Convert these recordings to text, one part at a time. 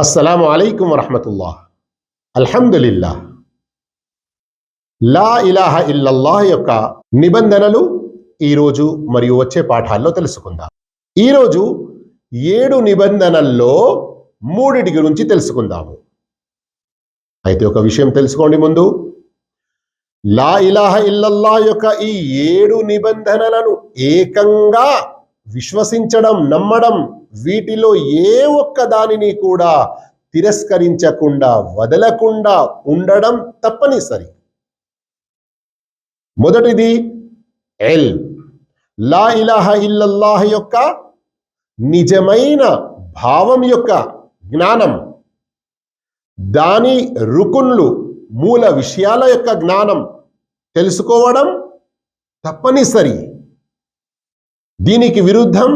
అస్సలాము అలైకుం వరహమతుల్లాహ్. అల్హమ్దులిల్లాహ్. లా ఇలాహ ఇల్లల్లాహ్ యొక్క నిబంధనలు ఈరోజు మరియు వచ్చే పాఠాల్లో తెలుసుకుందాం. ఈరోజు 7 నిబంధనల్లో 3 గురించి తెలుసుకుందాము. అయితే ఒక విషయం తెలుసుకోండి. ముందు లా ఇలాహ ఇల్లల్లాహ్ యొక్క ఈ 7 నిబంధనలను ఏకంగా విశ్వసించడం, నమ్మడం, వీటిలో ఏ ఒక్క దానిని కూడా తిరస్కరించకుండా, వదలకుండా ఉండడం తప్పనిసరి. మొదటిది ఇల్మ్. లా ఇలాహ ఇల్లల్లాహ్ యొక్క నిజమైన భావం యొక్క జ్ఞానం, దాని రుకున్లు, మూల విషయాల యొక్క జ్ఞానం తెలుసుకోవడం తప్పనిసరి. దీనికి విరుద్ధం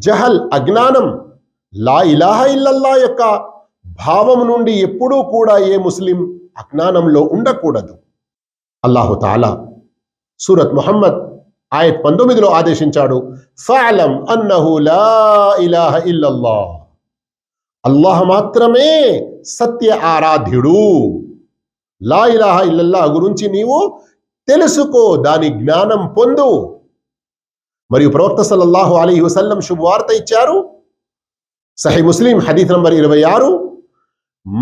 జహల్, అజ్ఞానం. లా ఇలాహ ఇల్లల్లాహ్ యొక్క భావం నుండి ఎప్పుడూ కూడా ఏ ముస్లిం అజ్ఞానంలో ఉండకూడదు. అల్లాహు తాలా సూరత్ ముహమ్మద్ ఆయత్ 19లో ఆదేశించాడు, ఫఅలం అన్నహు లా ఇలాహ ఇల్లల్లాహ్. అల్లాహ్ మాత్రమే సత్య ఆరాధ్యుడు. లా ఇలాహ ఇల్లల్లాహ్ గురించి నీవు తెలుసుకో, దాని జ్ఞానం పొందు. మరియు ప్రవక్త సల్లల్లాహు అలైహి వసల్లం శుభవార్త ఇచ్చారు. సహీ ముస్లిం హదీస్ నంబర్ 26,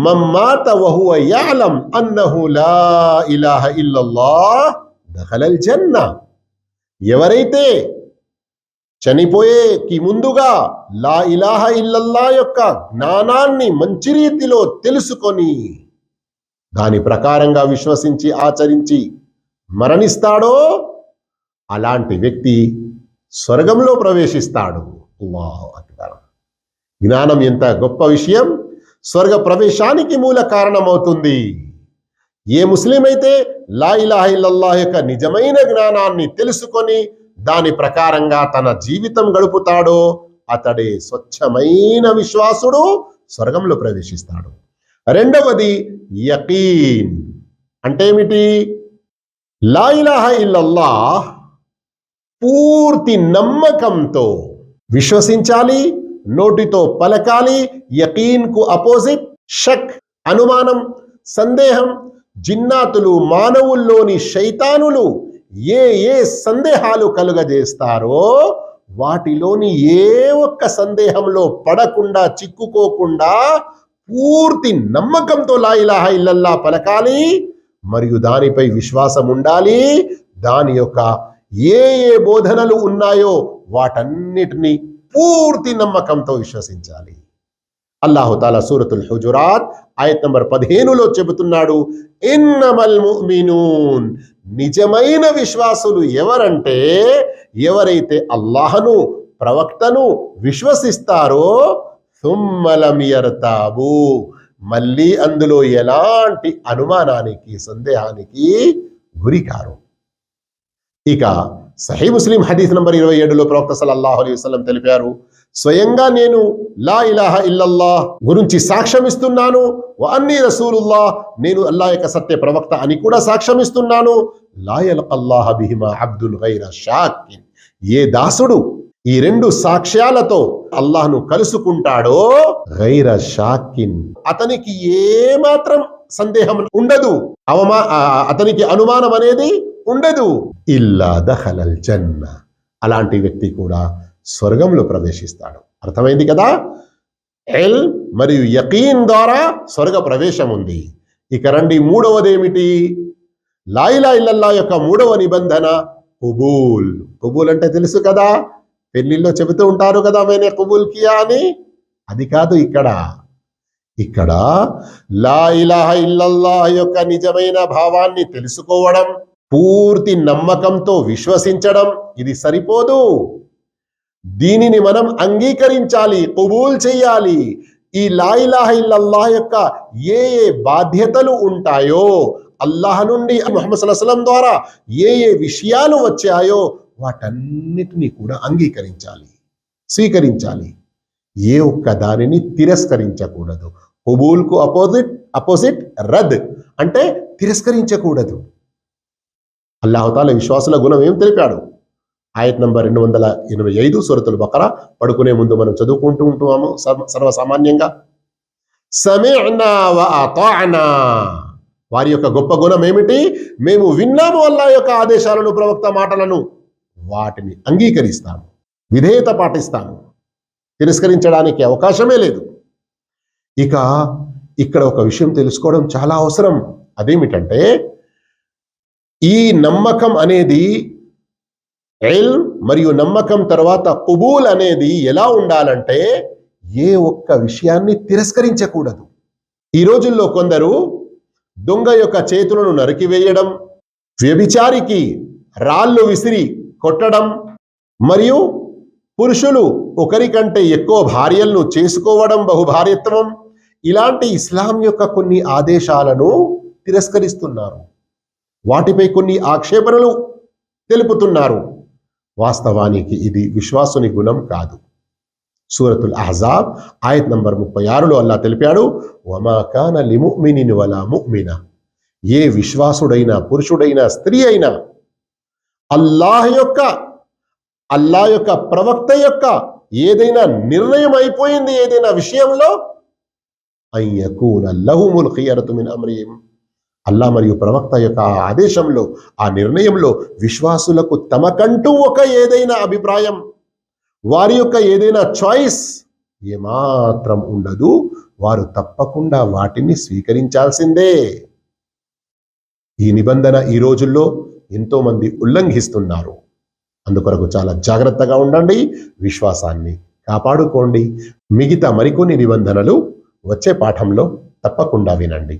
మన్ మాత వహువ యఅలం అన్నహు లా ఇలాహ ఇల్లల్లాహ్ దఖలల్ జన్న. ఎవరైతే చనిపోయేకి ముందుగా లా ఇలాహ ఇల్లల్లాహ్ యొక్క జ్ఞానాన్ని మంచి రీతిలో తెలుసుకొని దాని ప్రకారంగా విశ్వసించి ఆచరించి మరణిస్తాడో అలాంటి వ్యక్తి స్వర్గంలో ప్రవేశిస్తాడు. అల్లాహు అక్బర్. జ్ఞానం ఎంత గొప్ప విషయం, స్వర్గ ప్రవేశానికి మూల కారణమవుతుంది. ఏ ముస్లిం అయితే లా ఇలాహ ఇల్లల్లాహ్ యొక్క నిజమైన జ్ఞానాన్ని తెలుసుకొని దాని ప్రకారంగా తన జీవితం గడుపుతాడో అతడే స్వచ్ఛమైన విశ్వాసుడు, స్వర్గంలో ప్రవేశిస్తాడు. రెండవది యకీన్. అంటే ఏమిటి? లా ఇలాహ ఇల్లల్లాహ్ పూర్తి నమ్మకంతో విశ్వసించాలి, నోటితో పలకాలి. యకీన్ కు అపోజిట్ షక్, అనుమానం, సందేహం. జిన్నాతులు, మానవుల్లోని శైతానులు ఏ ఏ సందేహాలు కలుగజేస్తారో వాటిలోని ఏ ఒక్క సందేహంలో పడకుండా, చిక్కుకోకుండా పూర్తి నమ్మకంతో లా ఇలాహ ఇల్లల్లాహ్ పలకాలి మరియు దానిపై విశ్వాసం ఉండాలి. దాని యొక్క ఏ ఏ బోధనలు ఉన్నాయో వాటన్నిటినీ పూర్తి నమ్మకంతో విశ్వసించాలి. అల్లాహు తాలా సూరతుల్ హుజురాత్ ఆయత్ నంబర్ 15లో చెబుతున్నాడు, ఇన్నమల్ ముమినూన్. నిజమైన విశ్వాసులు ఎవరంటే ఎవరైతే అల్లాహను, ప్రవక్తను విశ్వసిస్తారో థుమ్మ లం యర్తాబు, మళ్ళీ అందులో ఎలాంటి అనుమానానికి, సందేహానికి గురికారు. ఇక సహీ ముస్లిం హదీస్ నంబర్ 27లో ప్రవక్త సల్లల్లాహు అలైహి వసల్లం తెలిపారు, స్వయంగా నేను లా ఇలాహ ఇల్లల్లాహ్ గురించి సాక్ష్యమిస్తున్నాను, వ అన్నీ రసూలుల్లాహ్, నేను అల్లాహ్ యొక్క సత్య ప్రవక్త అని కూడా సాక్ష్యమిస్తున్నాను. లా యల్కల్లాహ బిహిమా అబ్దుల్ గైర షాకిన్. ఏ దాసుడు ఈ 2 సాక్ష్యాలతో అల్లాహ్ను కలుసుకుంటాడో గైర షాకిన్, అతనికి ఏ మాత్రం సందేహం ఉండదు, అతనికి అనుమానం అనేది ఉండదు. ఇల్లా దఖలల్ జన్న, అలాంటి వ్యక్తి కూడా స్వర్గంలో ప్రవేశిస్తాడు. అర్థమైంది కదా? ఇల్మ్ మరియు యకీన్ ద్వారా స్వర్గ ప్రవేశం ఉంది. ఇక రండి, మూడవది ఏమిటి? లా ఇలాహ ఇల్లల్లాహ్ యొక్క 3వ నిబంధన కుబూల్. కుబూల్ అంటే తెలుసు కదా, పెళ్లిల్లో చెబుతూ ఉంటారు కదా, మేనే కుబూల్ కియా అని. అది కాదు ఇక్కడ లా ఇలాహ ఇల్లల్లాహ్ యొక్క నిజమైన భావాన్ని తెలుసుకోవడం, పూర్తి నమ్మకంతో విశ్వసించడం ఇది సరిపోదు. దీనిని మనం అంగీకరించాలి, కుబూల్ చెయ్యాలి. ఈ లా ఇలాహ ఇల్లల్లాహ్ యొక్క ఏ ఏ బాధ్యతలు ఉంటాయో, అల్లాహ్ నుండి ముహమ్మద్ సల్లల్లాహు అలైహి వసల్లం ద్వారా ఏ ఏ విషయాలు వచ్చాయో వాటన్నిటినీ కూడా అంగీకరించాలి, స్వీకరించాలి. ఏ ఒక్క దానిని తిరస్కరించకూడదు. కుబూల్కు అపోజిట్ రద్, అంటే తిరస్కరించకూడదు. అల్లాహు తాలా విశ్వాసుల గుణం ఏం తెలిపాడు? ఆయత్ నంబర్ 285 సూరతుల్ బకరా. పడుకునే ముందు మనం చదువుకుంటూ ఉంటాము సర్వసామాన్యంగా. సమిఅనా వ అతాఅనా. వారి యొక్క గొప్ప గుణం ఏమిటి? మేము విన్నాము అల్లాహ్ యొక్క ఆదేశాలను, ప్రవక్త మాటలను, వాటిని అంగీకరిస్తాము, విధేయత పాటిస్తాము, తిరస్కరించడానికి అవకాశమే లేదు. ఇక ఇక్కడ ఒక విషయం తెలుసుకోవడం చాలా అవసరం. అదేమిటంటే ఈ నమ్మకం అనేది ఇల్మ్ మరియు నమ్మకం తర్వాత కుబూల్ అనేది ఎలా ఉండాలంటే ఏ ఒక్క విషయాన్ని తిరస్కరించకూడదు. ఈ రోజుల్లో కొందరు దొంగ యొక్క చేతులను నరికివేయడం, వ్యభిచారికి రాళ్ళు విసిరి కొట్టడం, మరియు పురుషులు ఒకరికంటే ఎక్కువ భార్యలను చేసుకోవడం, బహుభార్యత్వం, ఇలాంటి ఇస్లాం యొక్క కొన్ని ఆదేశాలను తిరస్కరిస్తున్నారు. వాటిపై కొన్ని ఆక్షేపణలు తెలుపుతున్నారు. వాస్తవానికి ఇది విశ్వాసుని గుణం కాదు. సూరతుల్ అహ్జాబ్ ఆయత్ నంబర్ 36లో అల్లాహ్ తెలిపాడు, వమా కాన లిముమినిన్ వలా ముమిన. ఏ విశ్వాసుడైనా, పురుషుడైనా, స్త్రీ అయినా అల్లాహ్ యొక్క ప్రవక్త యొక్క ఏదైనా నిర్ణయం అయిపోయింది ఏదైనా విషయంలో, అయ్యకూన లహుముల్ ఖియరతు మిన్ అమ్రిహిం, అల్లాహ్ మరియు ప్రవక్త యొక్క ఆదేశంలో, ఆ నిర్ణయంలో విశ్వాసులకు తమకంటూ ఒక ఏదైనా అభిప్రాయం, వారి యొక్క ఏదైనా చాయిస్ ఏమాత్రం ఉండదు. వారు తప్పకుండా వాటిని స్వీకరించాల్సిందే. ఈ నిబంధన ఈ రోజుల్లో ఎంతో మంది ఉల్లంఘిస్తున్నారు. అందుకొరకు చాలా జాగ్రత్తగా ఉండండి, విశ్వాసాన్ని కాపాడుకోండి. మిగతా మరికొన్ని నిబంధనలు వచ్చే పాఠంలో తప్పకుండా వినండి.